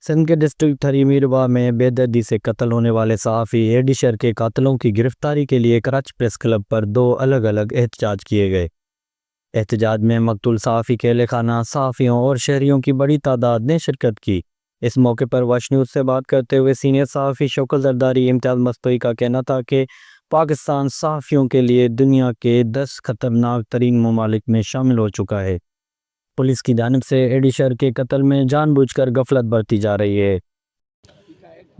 سندھ کے district three Mirwah میں بے دردی سے قتل ہونے والے صحافی ایڈیشر کے قاتلوں کی گرفتاری کے لیے کراچی پریس کلب پر 2 الگ الگ احتجاج کیے گئے۔ احتجاج میں مقتول صحافی کے اہل خانہ، صحافیوں اور شہریوں کی بڑی تعداد نے شرکت کی۔ اس موقع پر واش نیوز سے بات کرتے ہوئے سینئر صحافی شوکت زرداری امتیاز مصطفی کا کہنا تھا کہ پاکستان صحافیوں کے لیے دنیا کے 10 خطرناک ترین ممالک میں شامل ہو چکا ہے۔ پولیس کی جانب سے ایڈیشر کے قتل میں جان بوجھ کر غفلت برتی جا رہی ہے۔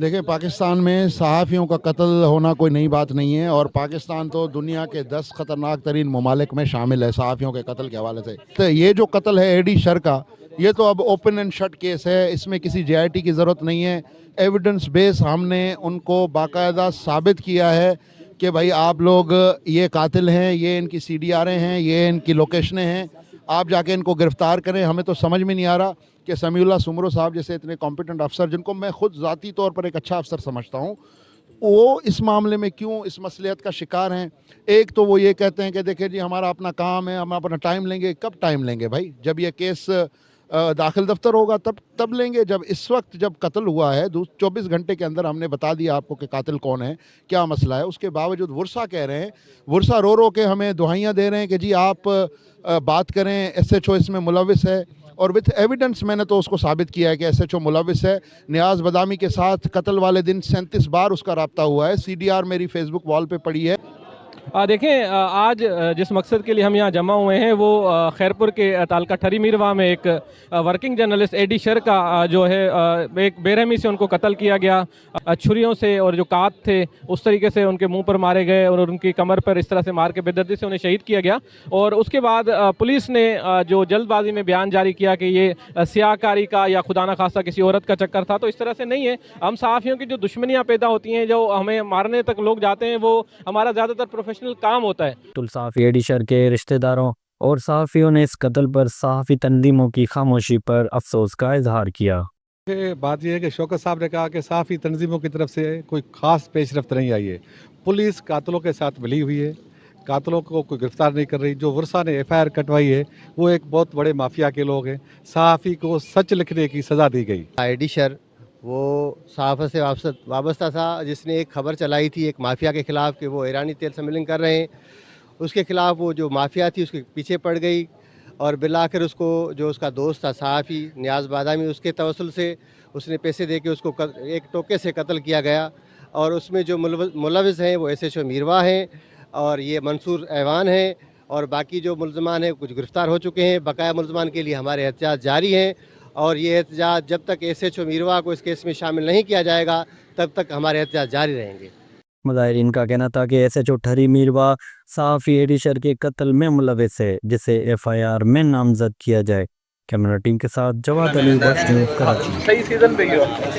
دیکھیں، پاکستان میں صحافیوں کا قتل ہونا کوئی نئی بات نہیں ہے، اور پاکستان تو دنیا کے 10 خطرناک ترین ممالک میں شامل ہے صحافیوں کے قتل کے حوالے سے۔ تو یہ جو قتل ہے ایڈیشر کا، یہ تو اب اوپن اینڈ شٹ کیس ہے، اس میں کسی جے آئی ٹی کی ضرورت نہیں ہے۔ ایویڈنس بیس ہم نے ان کو باقاعدہ ثابت کیا ہے کہ بھائی آپ لوگ یہ قاتل ہیں، یہ ان کی سی ڈی آریں ہیں، یہ ان کی لوکیشنیں ہیں، آپ جا کے ان کو گرفتار کریں۔ ہمیں تو سمجھ میں نہیں آ رہا کہ سمیع اللہ سمرو صاحب جیسے اتنے کمپیٹنٹ افسر، جن کو میں خود ذاتی طور پر ایک اچھا افسر سمجھتا ہوں، وہ اس معاملے میں کیوں اس مصلیحت کا شکار ہیں۔ ایک تو وہ یہ کہتے ہیں کہ دیکھیں جی ہمارا اپنا کام ہے، ہم اپنا ٹائم لیں گے۔ کب ٹائم لیں گے بھائی؟ جب یہ کیس داخل دفتر ہوگا تب لیں گے۔ جب اس وقت جب قتل ہوا ہے 24 گھنٹے کے اندر ہم نے بتا دیا آپ کو کہ قاتل کون ہے، کیا مسئلہ ہے، اس کے باوجود ورثہ کہہ رہے ہیں، ورثہ رو رو کے ہمیں دہائیاں دے رہے ہیں کہ جی آپ بات کریں، ایس ایچ او اس میں ملوث ہے۔ اور وتھ ایویڈنس میں نے تو اس کو ثابت کیا ہے کہ ایس ایچ او ملوث ہے۔ نیاز بادامی کے ساتھ قتل والے دن 37 بار اس کا رابطہ ہوا ہے۔ سی ڈی آر میری فیس بک وال پہ پڑی ہے۔ دیکھیں، آج جس مقصد کے لیے ہم یہاں جمع ہوئے ہیں وہ خیرپور کے تعلقہ ٹھری میرواہ میں ایک ورکنگ جرنلسٹ ایڈیشر کا جو ہے ایک بے رحمی سے ان کو قتل کیا گیا، چھریوں سے، اور جو کات تھے اس طریقے سے ان کے منہ پر مارے گئے اور ان کی کمر پر اس طرح سے مار کے بے دردی سے انہیں شہید کیا گیا۔ اور اس کے بعد پولیس نے جو جلد بازی میں بیان جاری کیا کہ یہ سیاہ کاری کا یا خدا نخواستہ کسی عورت کا چکر تھا، تو اس طرح سے نہیں ہے۔ ہم صحافیوں کی جو دشمنیاں پیدا ہوتی ہیں، جو ہمیں مارنے تک لوگ جاتے ہیں، وہ ہمارا زیادہ تر پروفیشنل کام ہوتا ہے۔ مقتول صحافی ایڈیشر کے رشتہ داروں اور صحافیوں نے اس قتل پر صحافی تنظیموں کی خاموشی پر افسوس کا اظہار کیا۔ بات یہ ہے کہ شوکت صاحب نے کہا کہ صحافی تنظیموں کی طرف سے کوئی خاص پیش رفت نہیں آئی ہے۔ پولیس قاتلوں کے ساتھ ملی ہوئی ہے، قاتلوں کو کوئی گرفتار نہیں کر رہی۔ جو ورثہ نے ایف آئی آر کٹوائی ہے وہ ایک بہت بڑے مافیا کے لوگ ہیں۔ صحافی کو سچ لکھنے کی سزا دی گئی۔ ایڈیشر وہ صحافت سے وابستہ تھا، جس نے ایک خبر چلائی تھی ایک مافیا کے خلاف کہ وہ ایرانی تیل سمگلنگ کر رہے ہیں۔ اس کے خلاف وہ جو مافیا تھی اس کے پیچھے پڑ گئی، اور بالآخر اس کو جو اس کا دوست تھا صحافی نیاز بادامی، اس کے توسل سے اس نے پیسے دے کے اس کو ایک ٹوکے سے قتل کیا گیا۔ اور اس میں جو ملوث ہیں وہ ایس ایچ او میرواہ ہیں، اور یہ منصور ایوان ہیں، اور باقی جو ملزمان ہیں کچھ گرفتار ہو چکے ہیں۔ بقایا ملزمان کے لیے ہمارے احتجاج جاری ہیں، اور یہ احتجاج جب تک ایس ایچ او میرواہ کو اس کیس میں شامل نہیں کیا جائے گا تب تک ہمارے احتجاج جاری رہیں گے۔ مظاہرین کا کہنا تھا کہ ایس ایچ او ٹھری میرواہ صحافی ایڈیشر کے قتل میں ملوث ہے، جسے ایف آئی آر میں نامزد کیا جائے۔ کیمرہ ٹیم کے ساتھ جواد علی، واش نیوز، کراچی۔